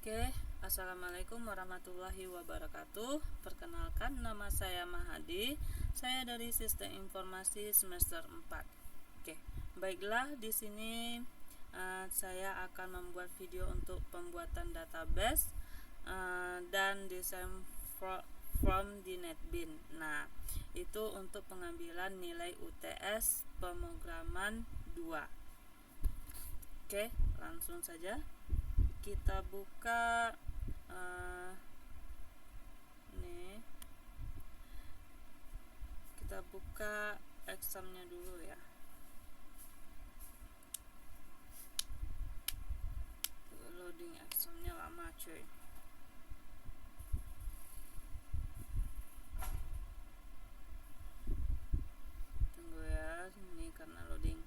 Oke, assalamualaikum warahmatullahi wabarakatuh. Perkenalkan, nama saya Mahadi. Saya dari Sistem Informasi semester 4. Oke, baiklah, di sini saya akan membuat video untuk pembuatan database dan desain from di NetBean. Nah, itu untuk pengambilan nilai UTS pemrograman 2. Oke, langsung saja kita buka nih, kita buka examnya dulu ya. Loading examnya lama cuy. Tunggu ya, ini karena loading.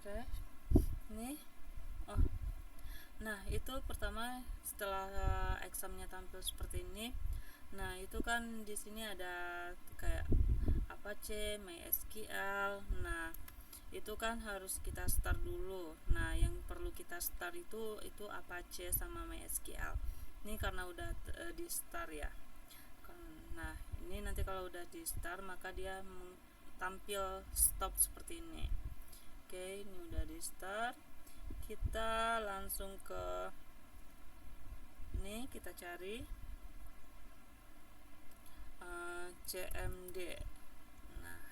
Oke, nih. Oh, nah itu pertama setelah examnya tampil seperti ini. Nah itu kan di sini ada kayak Apache, MySQL. Nah itu kan harus kita start dulu. Nah yang perlu kita start itu Apache sama MySQL. Ini karena udah di start ya. Nah ini nanti kalau udah di start maka dia tampil stop seperti ini. Oke, ini udah di start. Kita langsung ke ini, kita cari CMD. Nah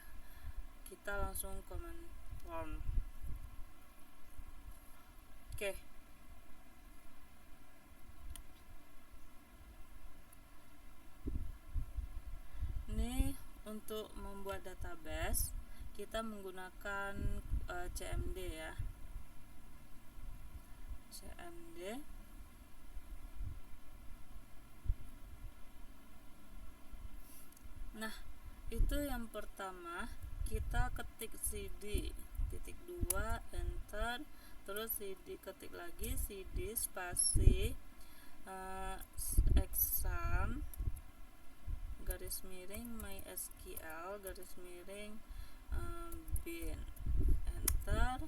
kita langsung command prompt. Oke, ini untuk membuat database kita menggunakan CMD ya, CMD. Nah itu yang pertama kita ketik cd titik 2 enter, terus cd ketik lagi cd spasi exam garis miring MySQL garis miring bin, enter.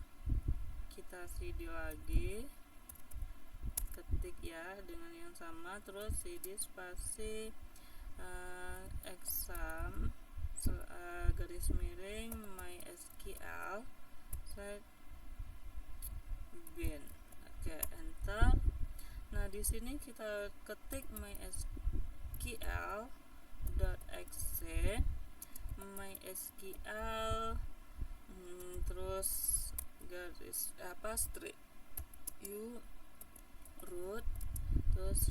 Kita cd lagi, ketik ya dengan yang sama, terus cd spasi exam garis miring MySQL bin. Oke, enter. Nah di sini kita ketik MySQL.exe MySQL terus garis strip u root terus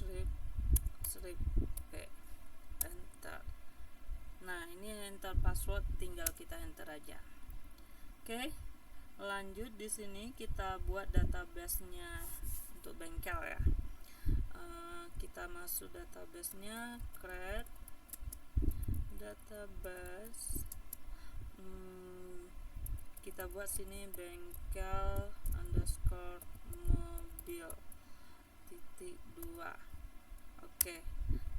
strip p, enter. Nah ini enter password, tinggal kita enter aja. Oke, lanjut di sini kita buat database-nya untuk bengkel ya. Kita masuk database-nya, create database. Kita buat sini bengkel underscore mobil titik 2. Oke,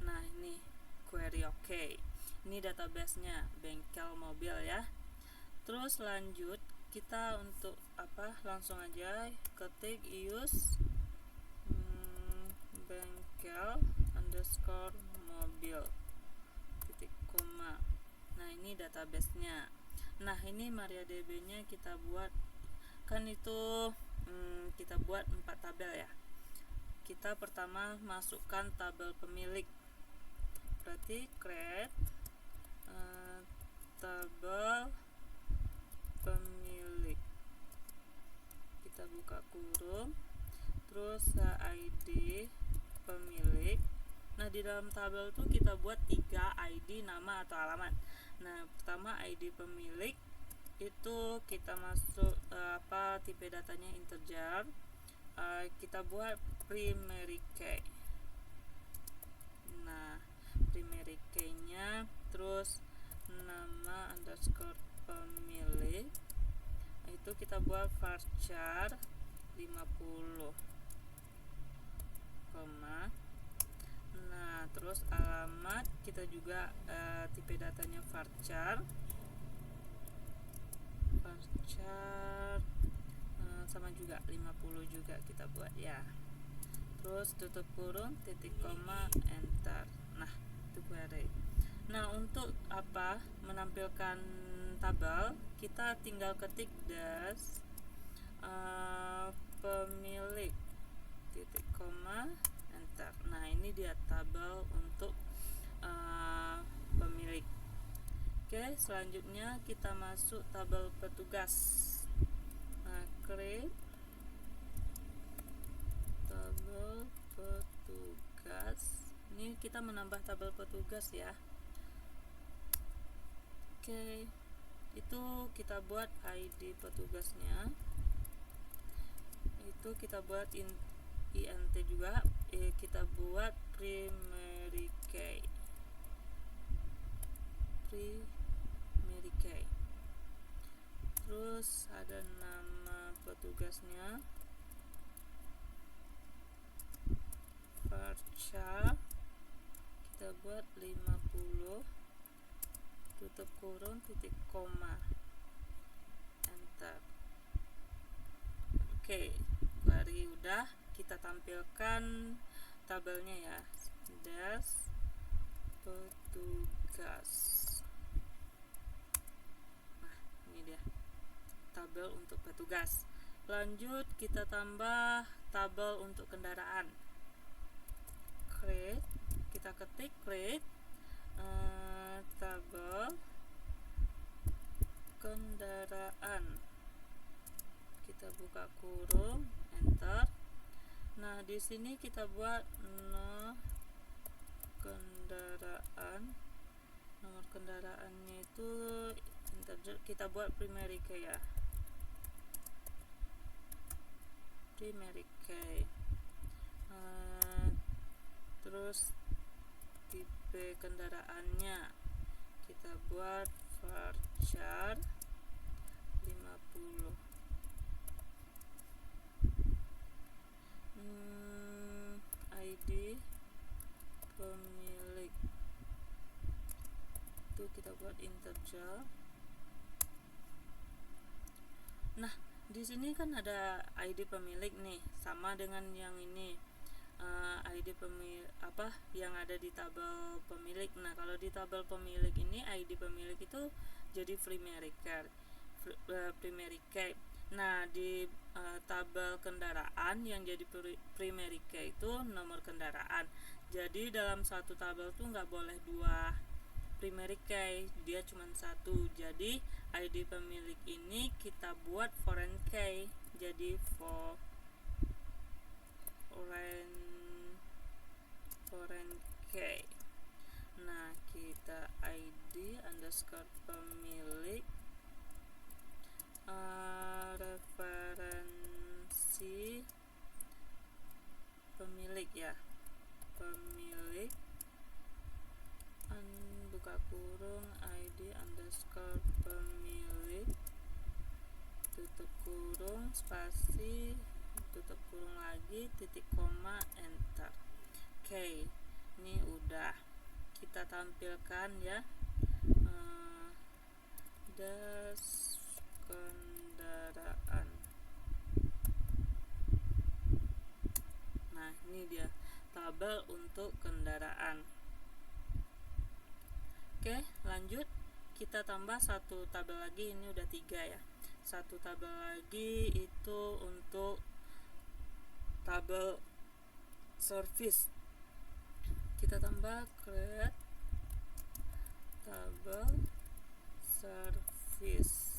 nah ini query oke. Ini database-nya bengkel mobil ya. Terus lanjut kita untuk langsung aja ketik use bengkel underscore mobil titik koma. Nah ini database-nya. Nah ini MariaDB nya kita buat, kan itu kita buat 4 tabel ya. Kita pertama masukkan tabel pemilik, berarti create tabel pemilik, kita buka kurung, terus ID pemilik. Nah di dalam tabel itu kita buat 3 ID, nama atau alamat. Nah pertama ID pemilik itu kita masuk tipe datanya integer, kita buat primary key. Nah primary key nya, terus nama underscore pemilik itu kita buat varchar 50, nah terus alamat kita juga tipe datanya varchar sama juga 50 juga kita buat ya. Terus tutup kurung, titik koma, enter. Nah, itu query. Nah, untuk apa menampilkan tabel, kita tinggal ketik dash pemilik, titik koma, enter. Nah, ini dia tabel untuk pemilik. Oke, selanjutnya kita masuk tabel petugas. Nah, create tabel petugas. Ini kita menambah tabel petugas ya. Oke, itu kita buat ID petugasnya. Itu kita buat int juga. Kita buat primary key. Terus ada nama petugasnya varchar, kita buat 50, tutup kurung, titik koma, enter. Oke, query udah, kita tampilkan tabelnya ya, dash petugas. Nah, ini dia tabel untuk petugas. Lanjut kita tambah tabel untuk kendaraan. Create, kita ketik create tabel kendaraan, kita buka kurung, enter. Nah, di sini kita buat kendaraan, nomor kendaraannya itu integer, kita buat primary key ya, primary key. Terus tipe kendaraannya kita buat varchar 50. ID pemilik itu kita buat integer. Nah, di sini kan ada ID pemilik nih, sama dengan yang ini. ID pemilik apa yang ada di tabel pemilik. Nah, kalau di tabel pemilik ini ID pemilik itu jadi primary key. Nah, di tabel kendaraan yang jadi primary key itu nomor kendaraan. Jadi dalam satu tabel tuh nggak boleh dua primary key, dia cuma satu. Jadi ID pemilik ini kita buat foreign key, jadi foreign key. Nah, kita ID underscore pemilik referensi pemilik ya, pemilik buka kurung ID underscore pemilik, tutup kurung, spasi, tutup kurung lagi, titik koma, enter. Oke, ini udah kita tampilkan ya, dash kendaraan. Nah, ini dia tabel untuk kendaraan. Oke, lanjut kita tambah satu tabel lagi, ini udah 3 ya. Satu tabel lagi itu untuk tabel service. Kita tambah create tabel service.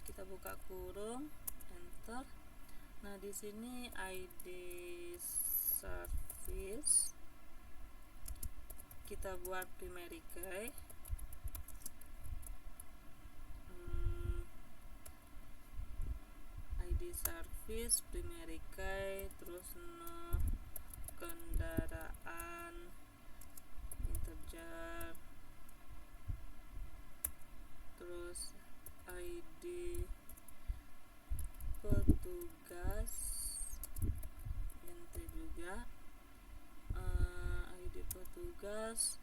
Kita buka kurung, enter. Nah, di sini ID service kita buat primary key. ID service primary key, terus kendaraan integer, terus ID petugas int juga, ID petugas petugas,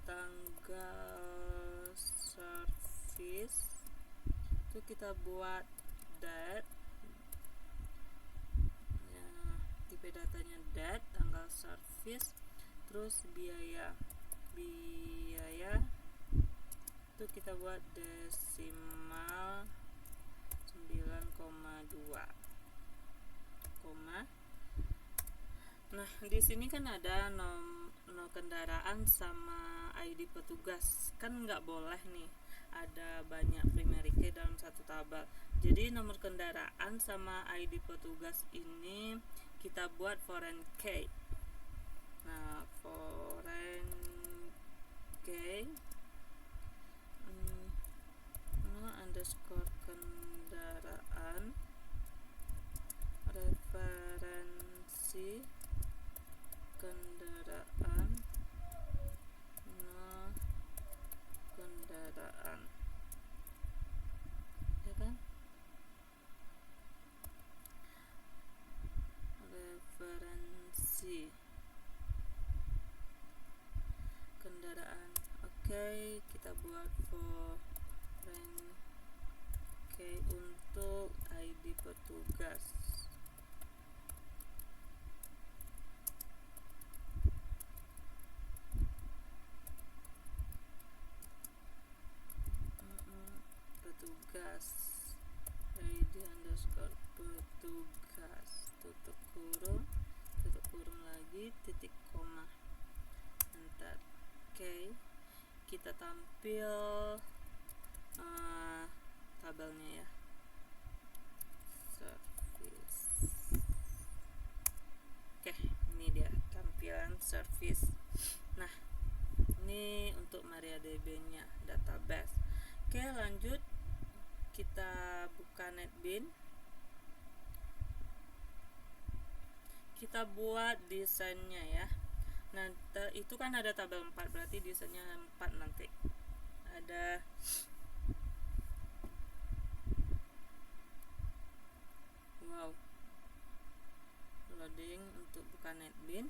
tanggal service itu kita buat date ya, tipe datanya date, tanggal service, terus biaya itu kita buat desimal 9,2 koma. Nah, di sini kan ada nomor kendaraan sama ID petugas. Kan nggak boleh nih ada banyak primary key dalam satu tabel. Jadi nomor kendaraan sama ID petugas ini kita buat foreign key. Nah, foreign key underscore kendaraan referensi kendaraan kendaraan, ya kan, referensi kendaraan. Oke, kita buat foreign key untuk ID petugas. Petugas ID underscore petugas tutup kurung lagi titik koma, enter. Oke, kita tampil tabelnya ya, service. Oke, ini dia tampilan service. Nah, ini untuk MariaDB nya database. Oke, lanjut kita buka NetBeans, kita buat desainnya ya. Nah, itu kan ada tabel 4, berarti desainnya 4 nanti. Ada loading untuk buka NetBeans.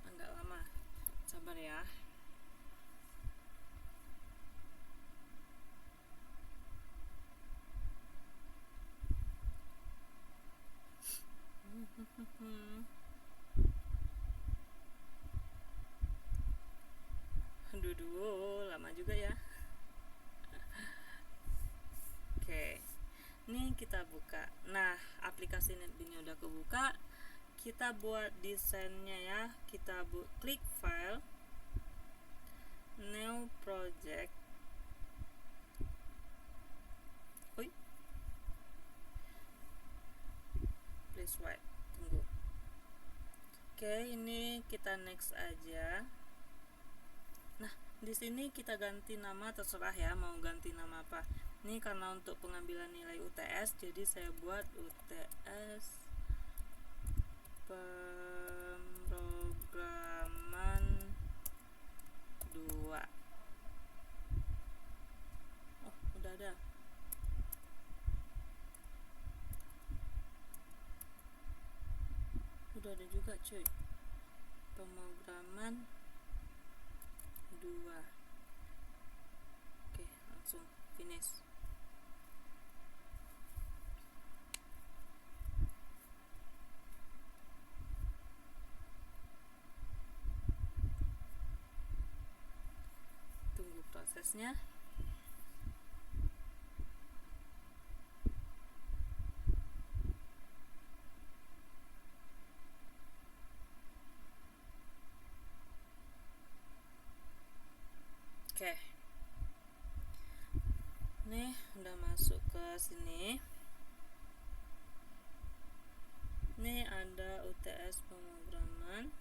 Agak lama, sabar ya. Aduh, lama juga ya. Oke, ini kita buka. Nah, aplikasi NetBeans udah kebuka. Kita buat desainnya ya. Kita klik file, new project. Please wait, tunggu. Oke, ini kita next aja. Nah, di sini kita ganti nama, terserah ya mau ganti nama apa. Ini karena untuk pengambilan nilai UTS, jadi saya buat UTS pemrograman 2. Oh, udah ada. Udah ada juga cuy, pemrograman 2. Oke, langsung finish. Tunggu prosesnya. Oke, nih udah masuk ke sini. Nih ada UTS pemrograman.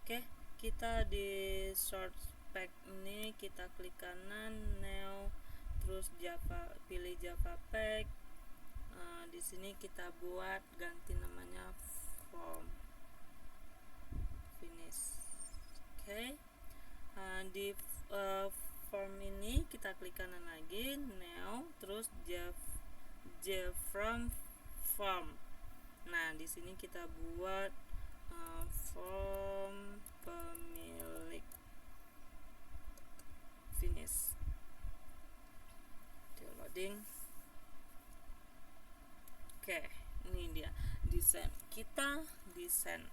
Oke, kita di short spec ini kita klik kanan, new, terus Java, pilih Java Pack. Di sini kita buat ganti namanya form. kanan lagi, now, terus from. Nah, di sini kita buat from pemilik. Finish. Dia loading. Oke, ini dia desain. Kita desain.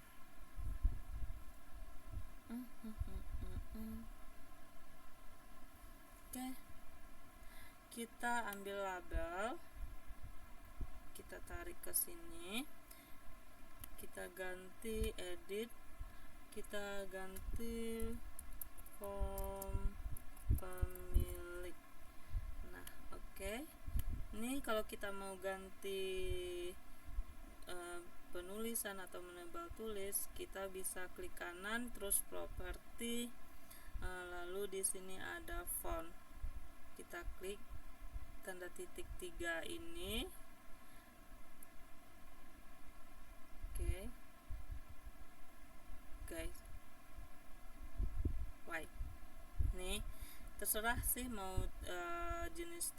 Oke. Kita ambil label. Kita tarik ke sini. Kita ganti edit. Kita ganti form pemilik. Nah, oke. Ini kalau kita mau ganti penulisan atau menebal tulis, kita bisa klik kanan terus properti, lalu di sini ada font. Kita klik tanda titik 3 ini. Oke. Guys. White. Nih, terserah sih mau jenis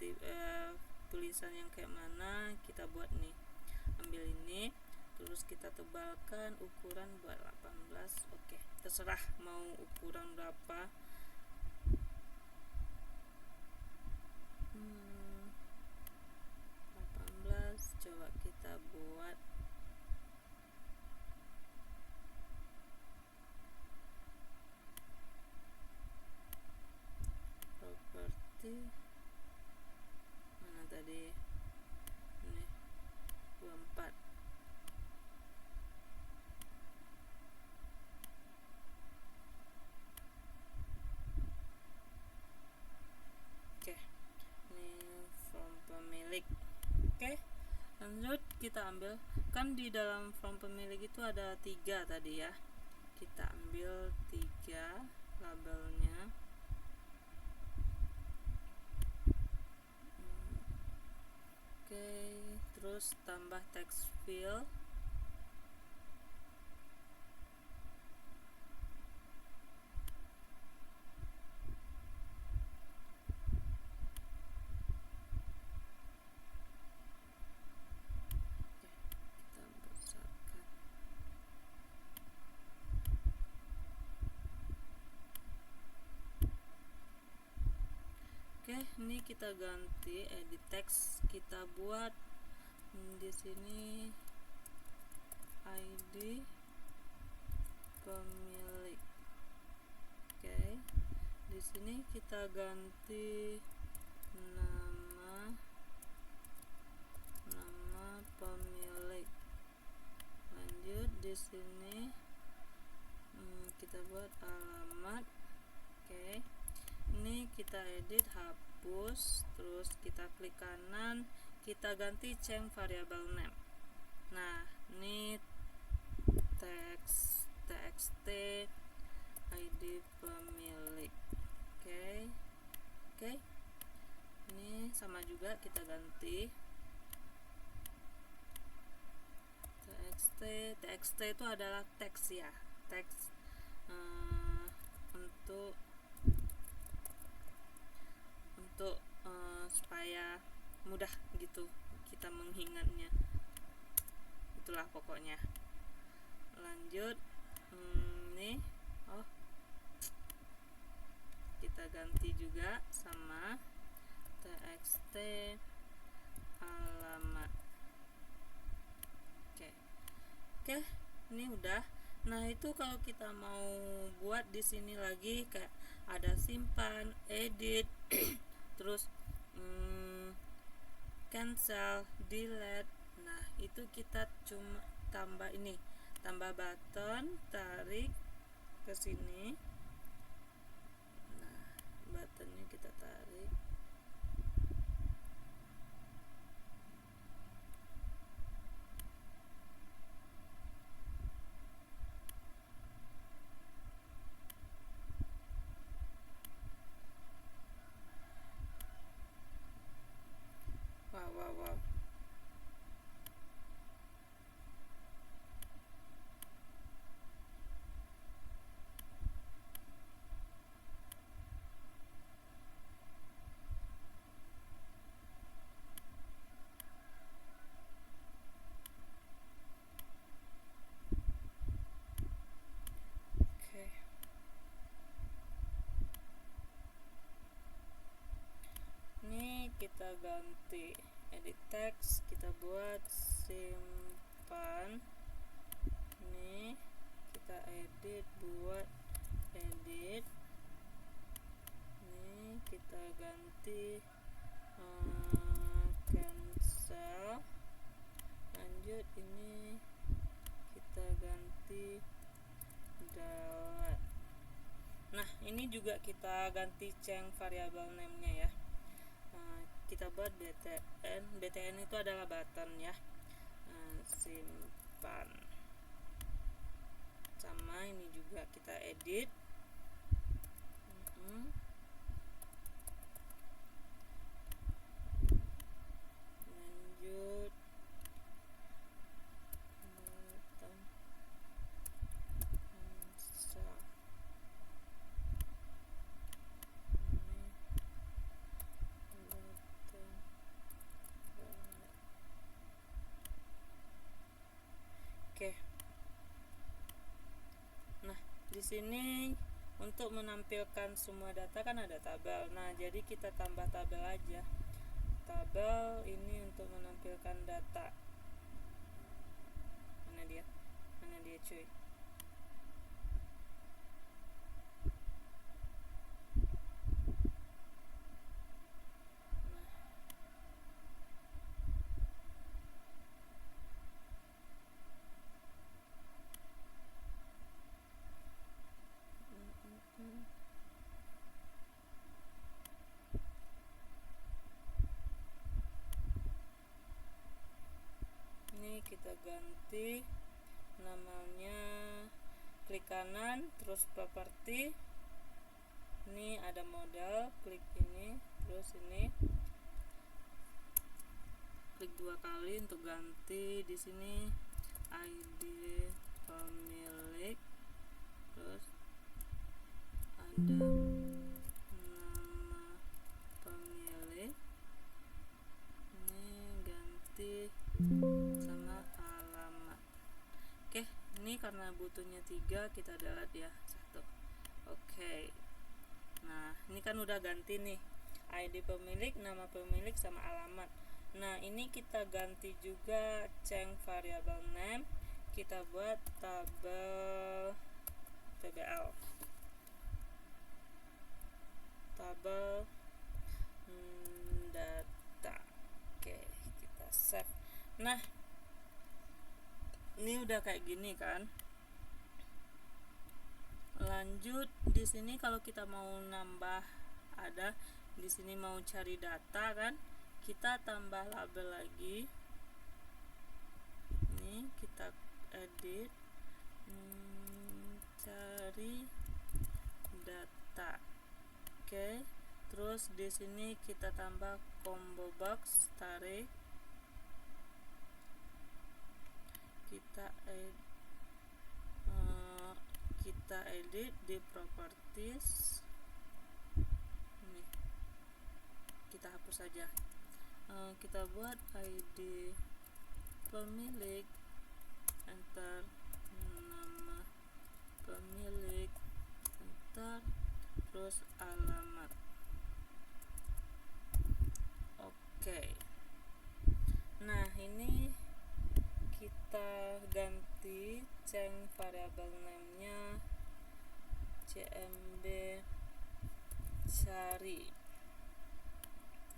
tulisan yang kayak mana, kita buat nih. Ambil ini, terus kita tebalkan ukuran buat 18. Oke, terserah mau ukuran berapa. 18, coba kita buat properti. Mana tadi? Ini 24. Oke, ini from pemilik. Oke, lanjut kita ambil, kan di dalam from pemilik itu ada 3 tadi ya. Kita ambil 3 labelnya. Oke, terus tambah text fill. Kita besarkan. Oke, ini kita ganti edit text, kita buat di sini ID pemilik. Oke, di sini kita ganti nama pemilik. Lanjut di sini kita buat alamat. Oke, ini kita edit, hapus, terus kita klik kanan, kita ganti change variable name. Nah, ini txt ID pemilik. Oke, ini sama juga kita ganti txt itu adalah teks ya, teks untuk supaya mudah gitu kita mengingatnya, itulah pokoknya. Lanjut, nih, kita ganti juga sama txt alamat. Oke, ini udah. Nah, itu kalau kita mau buat di sini lagi kayak ada simpan, edit, terus cancel, delete. Nah, itu kita cuma tambah ini, tambah button, tarik ke sini. Nah, buttonnya kita tarik. Wow. ganti edit text, kita buat simpan. Nih kita edit, buat edit. Nih kita ganti cancel. Lanjut, ini kita ganti delete. Nah ini juga kita ganti change variable name nya ya. Kita buat btn itu adalah button ya. Simpan. Sama ini juga kita edit. Lanjut, button cancel. Oke. Nah, di sini untuk menampilkan semua data kan ada tabel. Nah, jadi kita tambah tabel aja. Tabel ini untuk menampilkan data. Mana dia? Mana dia, cuy? Ini kita ganti namanya, klik kanan terus properti. Ini ada modal, klik ini, terus ini klik 2 kali untuk ganti. Di sini ID pemilik, terus ada nama pemilik. Ini ganti sama alamat. Oke, ini karena butuhnya 3 kita delete ya, 1. Oke. Nah, ini kan udah ganti nih ID pemilik, nama pemilik sama alamat. Nah, ini kita ganti juga change variable name. Kita buat tabel tbl. Tabel data. Oke, kita save. Nah, ini udah kayak gini kan. Lanjut, di sini kalau kita mau nambah, ada di sini mau cari data kan, kita tambah label lagi. Ini kita edit, cari data. Oke, terus di sini kita tambah combo box, tarik. Kita edit di properties. Ini kita hapus saja. Kita buat ID pemilik, enter nama pemilik, enter, terus alamat. Oke. Nah, ini kita ganti change variable name nya cmd cari.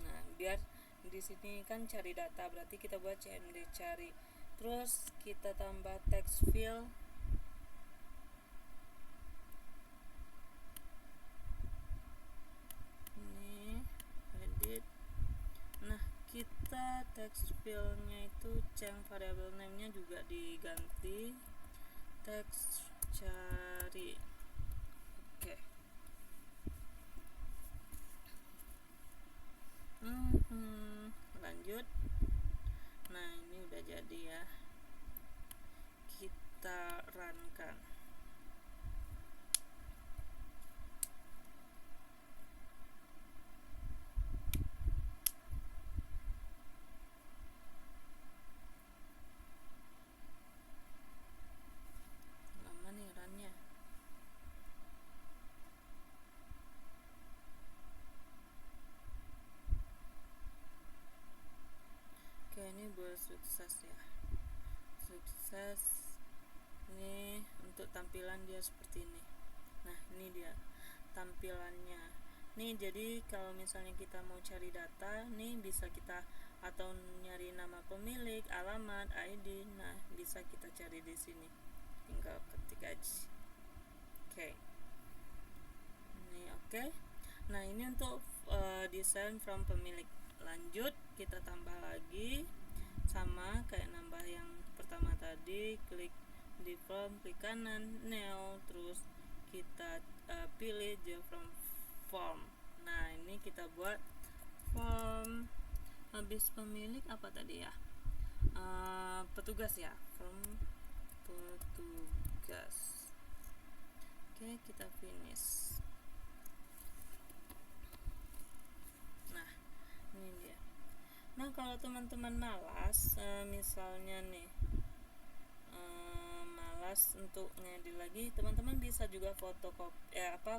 Nah, biar di sini kan cari data, berarti kita buat cmd cari. Terus kita tambah text field. Ini edit. Nah, kita text field-nya itu change variable name-nya juga diganti text cari. Oke. Lanjut. Nah, ini udah jadi ya. Kita run-kan. sukses ya, sukses. Ini untuk tampilan dia seperti ini. Nah, ini dia tampilannya nih. Jadi kalau misalnya kita mau cari data nih, bisa kita atau nyari nama pemilik, alamat, ID, nah bisa kita cari di sini, tinggal ketik aja. Oke. Nah, ini untuk desain from pemilik. Lanjut, kita tambah lagi sama kayak nambah yang pertama tadi, klik di form, klik kanan new, terus kita pilih dia from form. Nah, ini kita buat form. Habis pemilik apa tadi ya, petugas ya, from petugas. Oke, kita finish. Nah, ini dia. Nah, kalau teman-teman malas, misalnya nih malas untuk ngedit lagi, teman-teman bisa juga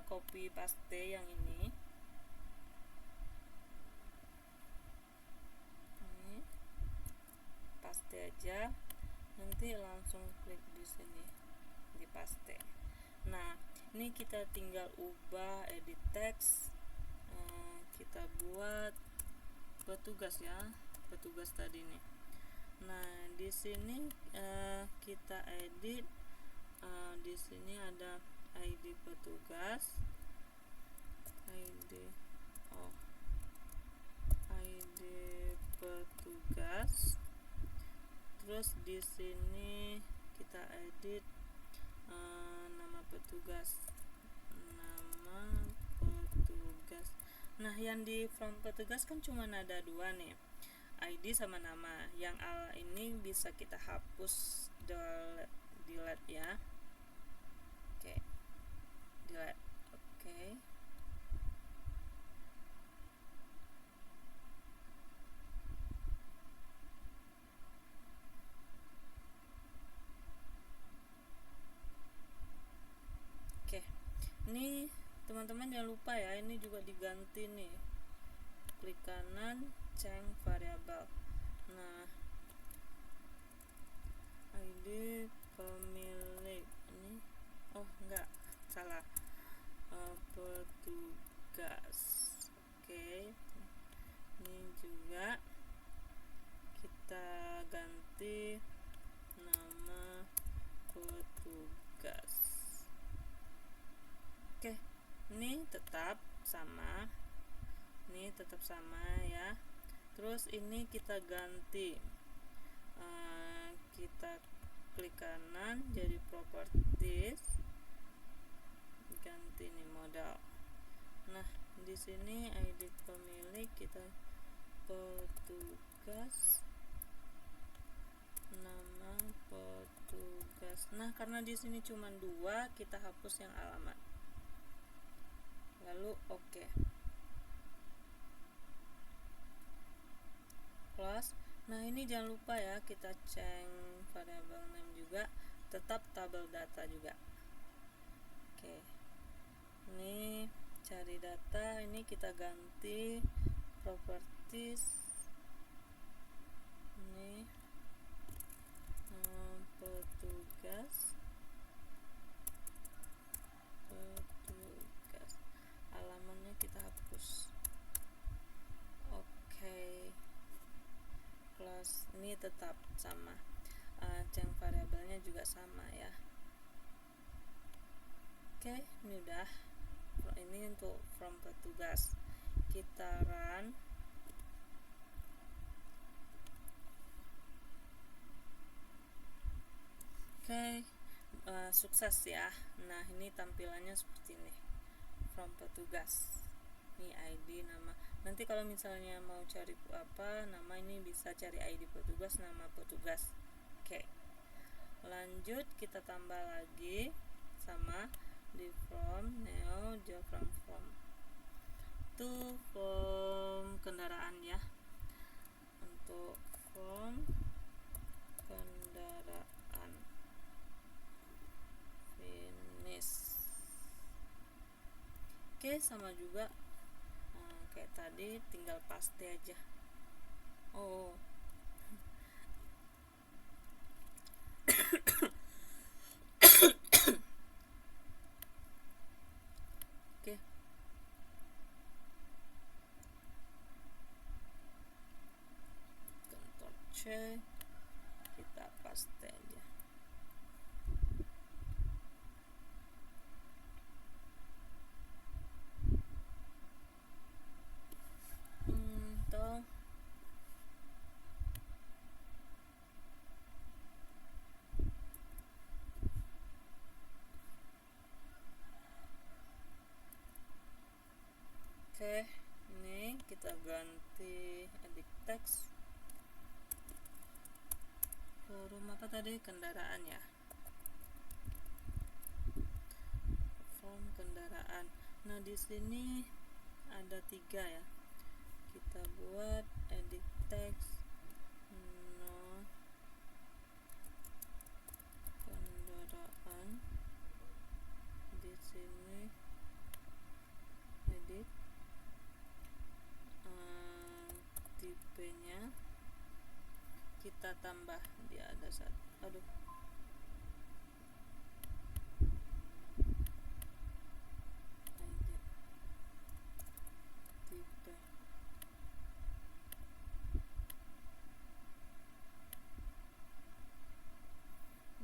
copy paste yang ini. Paste aja, nanti langsung klik di sini di paste. Nah, ini kita tinggal ubah edit teks, kita buat petugas ya, petugas tadi nih. Nah, di sini kita edit, di sini ada ID petugas, ID petugas. Terus di sini kita edit nama petugas. Nah, yang di form petugas kan cuma ada dua nih, ID sama nama. Yang ini bisa kita hapus, delete ya. Oke, delete. Oke. Ini teman-teman jangan lupa ya, ini juga diganti nih, klik kanan, change variable. Nah, ID pemilik ini, enggak, salah, petugas. Oke, ini juga kita ganti nama petugas. Oke, ini tetap sama, ya. Terus ini kita ganti, kita klik kanan, jadi properties, ganti nih modal. Nah, di sini ID pemilik kita petugas, nama petugas. Nah, karena di sini cuma dua, kita hapus yang alamat. Lalu oke. Close. Nah, ini jangan lupa ya, kita change variable name juga, tetap tabel data juga. Oke. Ini cari data, ini kita ganti properties. Ini petugas. Alamatnya kita hapus. Oke. Close. Ini tetap sama, change variabelnya juga sama ya. Oke, ini udah. Ini untuk from petugas. Kita run. Oke, sukses ya. Nah, ini tampilannya seperti ini, from petugas. Ini ID, nama. Nanti kalau misalnya mau cari nama, ini bisa cari ID petugas, nama petugas. Oke. Lanjut, kita tambah lagi sama di form neo from form. Itu form kendaraan ya. Untuk form kendaraan. Finish. Oke, sama juga kayak tadi, tinggal paste aja. ganti edit text, forum apa tadi, kendaraan ya, form kendaraan. Nah di sini ada 3 ya, kita buat edit text no kendaraan. Di sini edit tipenya kita tambah, dia ada satu, edit tipe,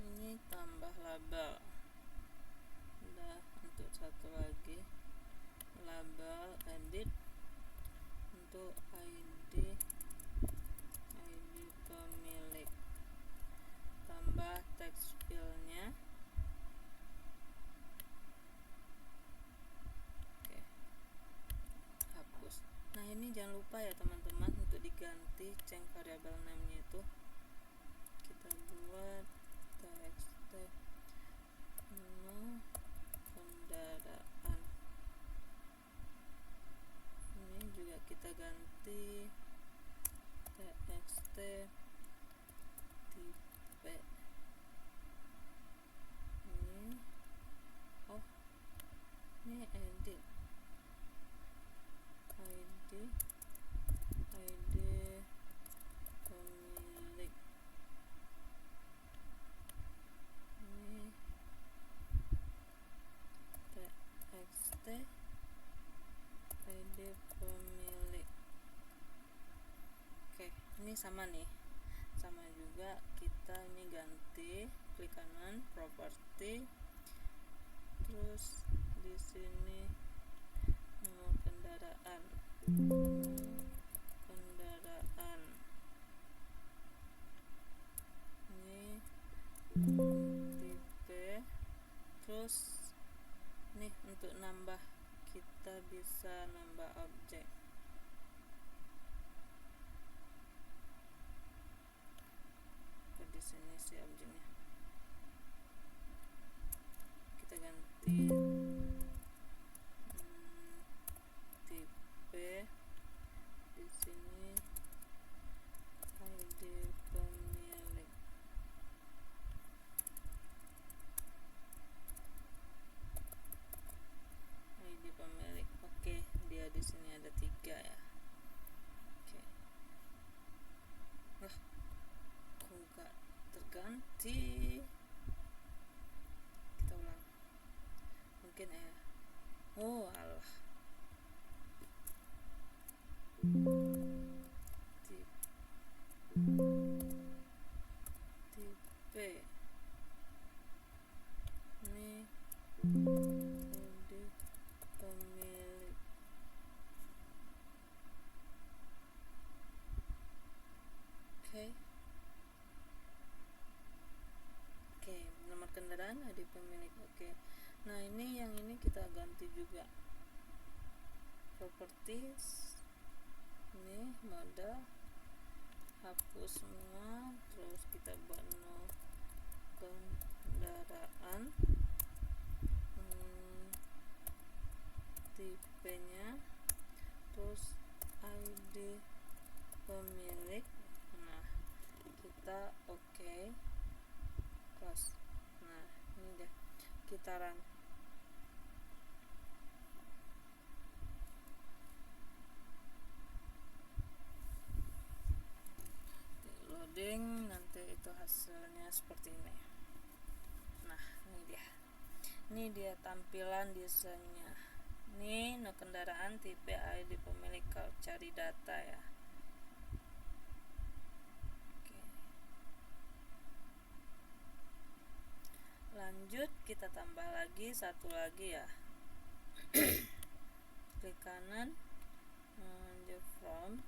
ini tambah label. Udah, untuk satu lagi label edit, untuk ID pemilik, tambah text fieldnya. Oke, hapus. Nah ini jangan lupa ya teman-teman untuk diganti change variable name-nya itu, kita buat text no kendaraan. Ini juga kita ganti txt tipe. Ini ini edit ID pemilik. Ini txt ID pemilik. Oke, ini sama nih, sama juga kita ini ganti, klik kanan properti, terus di sini nama kendaraan, ini tipe. Terus nih untuk nambah, kita bisa nambah objek. Di sini sih objeknya, kita ganti tipe. Di sini ID pemilik. ID pemilik. Oke, dia di sini ada 3 ya. Oke. Wah, kok enggak terganti? Kita ulang. Mungkin ya. Oh, alah. Tipe. Ini ID pemilik. Oke, nomor kendaraan ID pemilik. Oke. Nah, ini yang ini kita ganti juga. Properties. Ini modal, hapus semua, terus kita buat no kendaraan. Tipenya, terus ID pemilik. Nah, kita oke, close. Nah, ini deh, kita run. Loading, nanti itu hasilnya seperti ini. Nah, ini dia tampilan desainnya. Ini no kendaraan, tipe, ID pemilik. Kalau cari data ya. Oke. Lanjut, kita tambah lagi satu lagi ya. Klik kanan, the from,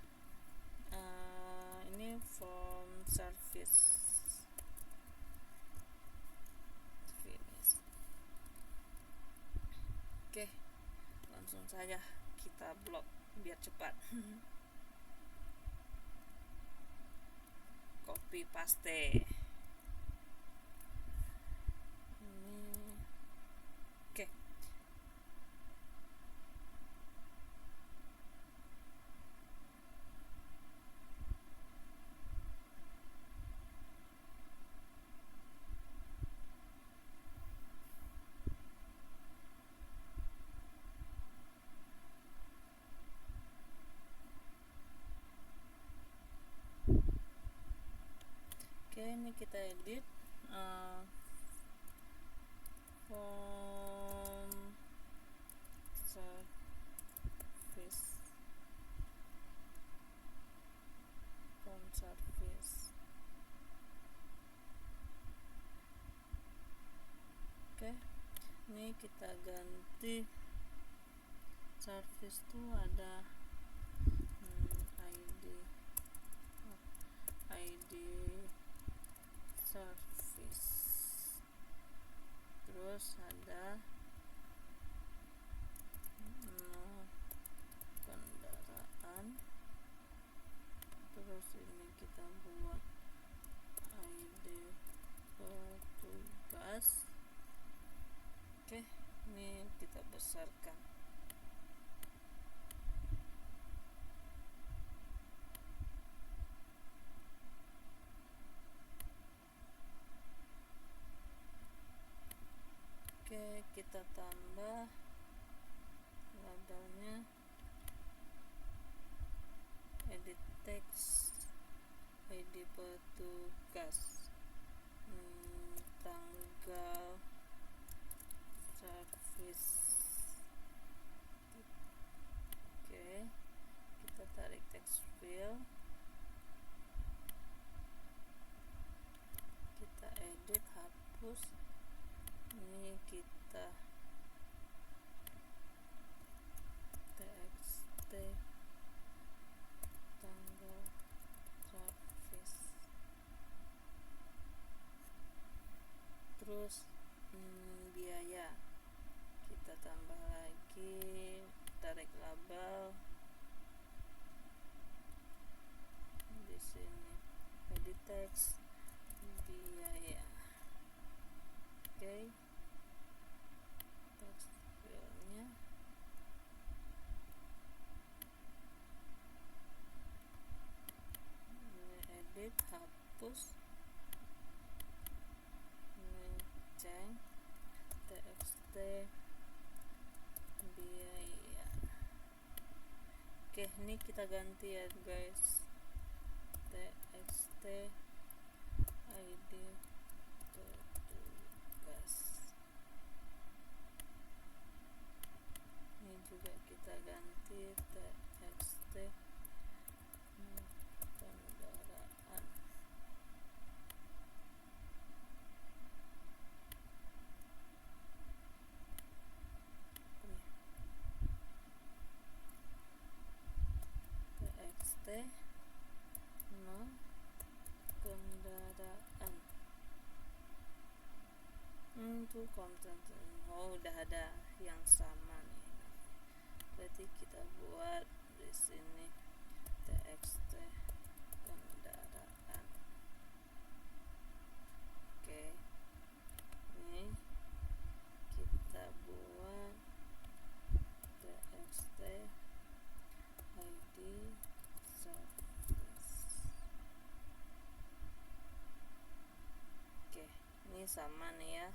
ini form service. Finish. Oke, langsung saja kita blok biar cepat. copy paste. Ini oke. Oke, ini kita edit form service. Oke, ini kita ganti service tuh ada ID service, terus ada kendaraan, terus ini kita buat ID petugas. Oke, ini kita besarkan. Oke, kita tambah labelnya, edit text, ID petugas, tanggal service. Oke, kita tarik text field, kita edit, hapus. Ini kita txt tanggal service, terus biaya kita tambah lagi, tarik label di sini, edit text, biaya. Oke, text file-nya ini edit, hapus, ini change txt biaya. Oke, ini kita ganti ya guys, txt ID petugas. Ini juga kita ganti txt kendaraan. Txt kendaraan. Itu konten. Oh, udah ada yang sama nih. Berarti kita buat di sini txt kendaraan. Oke, ini kita buat txt ID service. Oke, ini sama nih ya,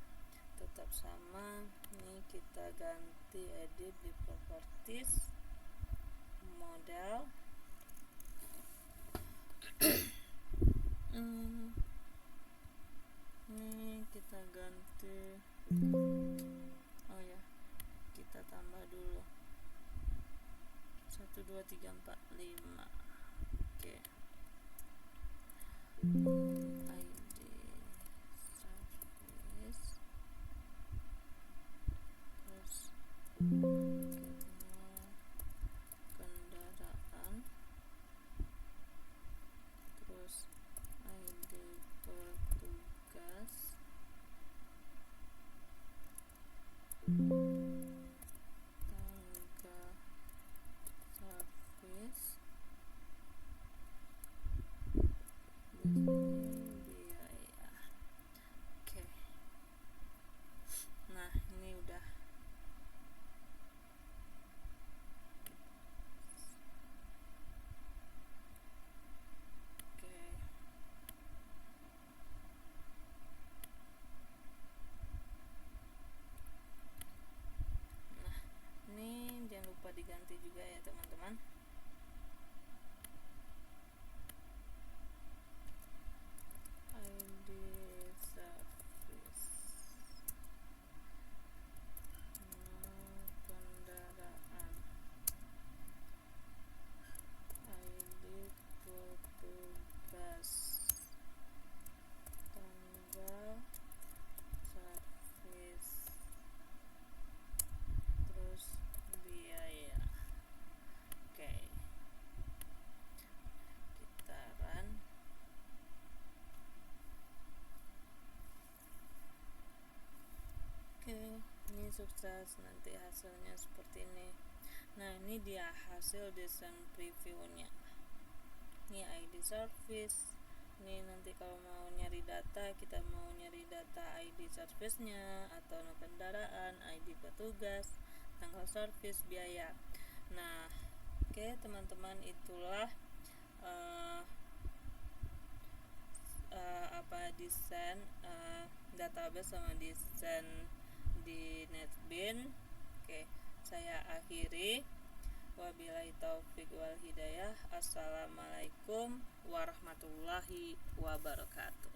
tetap sama. Ini kita ganti edit di properties, model. Ini kita ganti, oh ya, kita tambah dulu 1 2 3 4 5. Oke, ID service, terus kendaraan, terus ID petugas, tanggal service, di sini diganti juga ya teman-teman. ID service kendaraan, ID petugas, tanggal servis, terus biaya. Oke, kita run. Oke, ini sukses, nanti hasilnya seperti ini. Nah, ini dia hasil desain previewnya. Ini ID service. Ini nanti kalau mau nyari data, kita mau nyari data ID service-nya atau kendaraan, ID petugas, tanggal servis, biaya. Nah, oke teman-teman, itulah desain database sama desain di NetBeans. Oke, saya akhiri. Wabillahi taufik wal hidayah. Assalamualaikum warahmatullahi wabarakatuh.